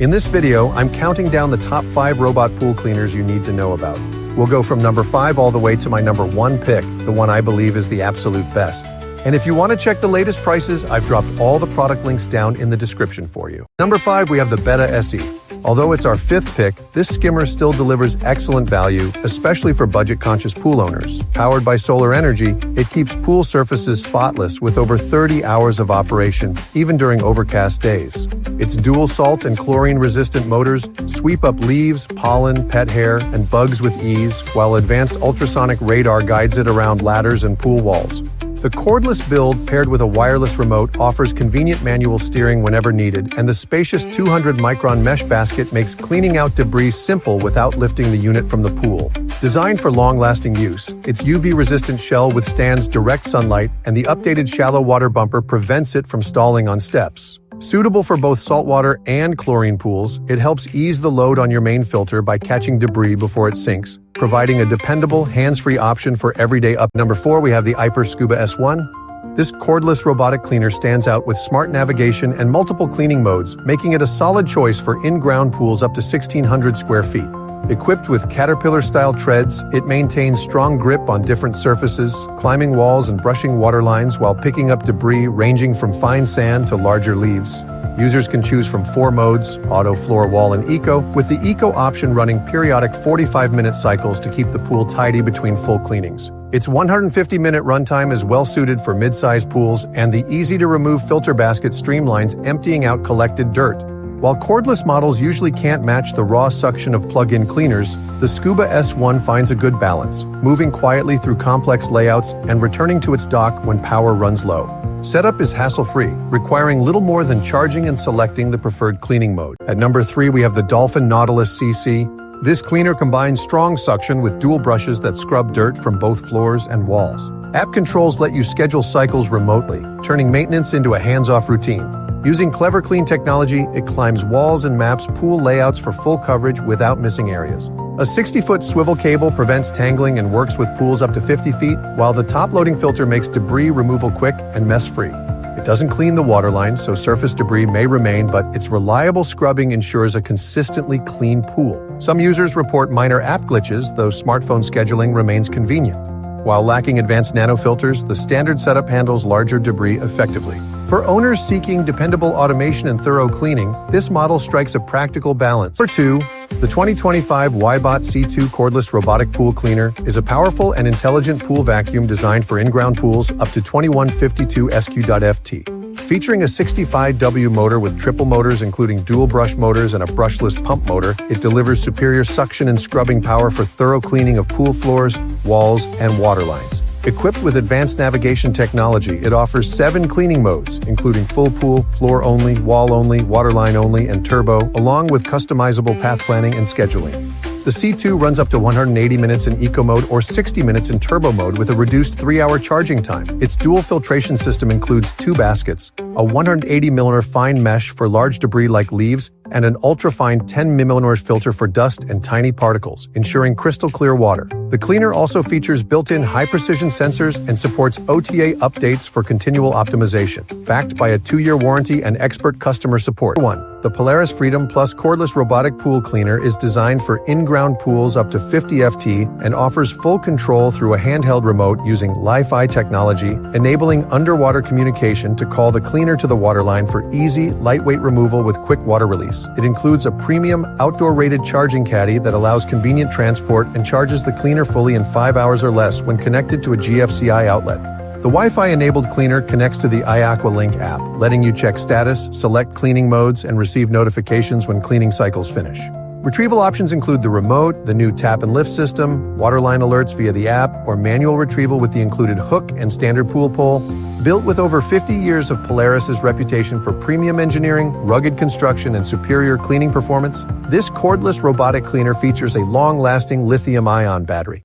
In this video, I'm counting down the top 5 robot pool cleaners you need to know about. We'll go from number 5 all the way to my number 1 pick, the one I believe is the absolute best. And if you want to check the latest prices, I've dropped all the product links down in the description for you. Number 5, we have the Betta SE. Although it's our 5th pick, this skimmer still delivers excellent value, especially for budget-conscious pool owners. Powered by solar energy, it keeps pool surfaces spotless with over 30 hours of operation, even during overcast days. Its dual salt and chlorine-resistant motors sweep up leaves, pollen, pet hair, and bugs with ease, while advanced ultrasonic radar guides it around ladders and pool walls. The cordless build, paired with a wireless remote, offers convenient manual steering whenever needed, and the spacious 200-micron mesh basket makes cleaning out debris simple without lifting the unit from the pool. Designed for long-lasting use, its UV-resistant shell withstands direct sunlight, and the updated shallow water bumper prevents it from stalling on steps. Suitable for both saltwater and chlorine pools, it helps ease the load on your main filter by catching debris before it sinks, providing a dependable, hands-free option for everyday up. Number 4, we have the AIPER Scuba S1. This cordless robotic cleaner stands out with smart navigation and multiple cleaning modes, making it a solid choice for in-ground pools up to 1,600 square feet. Equipped with Caterpillar-style treads, it maintains strong grip on different surfaces, climbing walls and brushing water lines while picking up debris ranging from fine sand to larger leaves. Users can choose from 4 modes, Auto, Floor, Wall, and Eco, with the Eco option running periodic 45-minute cycles to keep the pool tidy between full cleanings. Its 150-minute runtime is well-suited for mid-sized pools, and the easy-to-remove filter basket streamlines emptying out collected dirt. While cordless models usually can't match the raw suction of plug-in cleaners, the Scuba S1 finds a good balance, moving quietly through complex layouts and returning to its dock when power runs low. Setup is hassle-free, requiring little more than charging and selecting the preferred cleaning mode. At number 3, we have the Dolphin Nautilus CC. This cleaner combines strong suction with dual brushes that scrub dirt from both floors and walls. App controls let you schedule cycles remotely, turning maintenance into a hands-off routine. Using Clever Clean technology, it climbs walls and maps pool layouts for full coverage without missing areas. A 60-foot swivel cable prevents tangling and works with pools up to 50 feet, while the top-loading filter makes debris removal quick and mess-free. It doesn't clean the waterline, so surface debris may remain, but its reliable scrubbing ensures a consistently clean pool. Some users report minor app glitches, though smartphone scheduling remains convenient. While lacking advanced nanofilters, the standard setup handles larger debris effectively. For owners seeking dependable automation and thorough cleaning, this model strikes a practical balance. Number 2, the 2025 WYBOT C2 cordless robotic pool cleaner is a powerful and intelligent pool vacuum designed for in-ground pools up to 2152 SQ.FT. Featuring a 65W motor with triple motors including dual brush motors and a brushless pump motor, it delivers superior suction and scrubbing power for thorough cleaning of pool floors, walls, and water lines. Equipped with advanced navigation technology, it offers 7 cleaning modes, including full pool, floor only, wall only, waterline only, and turbo, along with customizable path planning and scheduling. The C2 runs up to 180 minutes in Eco mode or 60 minutes in Turbo mode with a reduced 3-hour charging time. Its dual filtration system includes 2 baskets, a 180mm fine mesh for large debris like leaves, and an ultra-fine 10mm filter for dust and tiny particles, ensuring crystal clear water. The cleaner also features built-in high-precision sensors and supports OTA updates for continual optimization, backed by a 2-year warranty and expert customer support. 1. The Polaris Freedom Plus cordless robotic pool cleaner is designed for in-ground pools up to 50 FT and offers full control through a handheld remote using Li-Fi technology, enabling underwater communication to call the cleaner to the waterline for easy, lightweight removal with quick water release. It includes a premium, outdoor-rated charging caddy that allows convenient transport and charges the cleaner fully in 5 hours or less when connected to a GFCI outlet. The Wi-Fi-enabled cleaner connects to the iAqua Link app, letting you check status, select cleaning modes, and receive notifications when cleaning cycles finish. Retrieval options include the remote, the new tap and lift system, waterline alerts via the app, or manual retrieval with the included hook and standard pool pole. Built with over 50 years of Polaris's reputation for premium engineering, rugged construction, and superior cleaning performance, this cordless robotic cleaner features a long-lasting lithium-ion battery.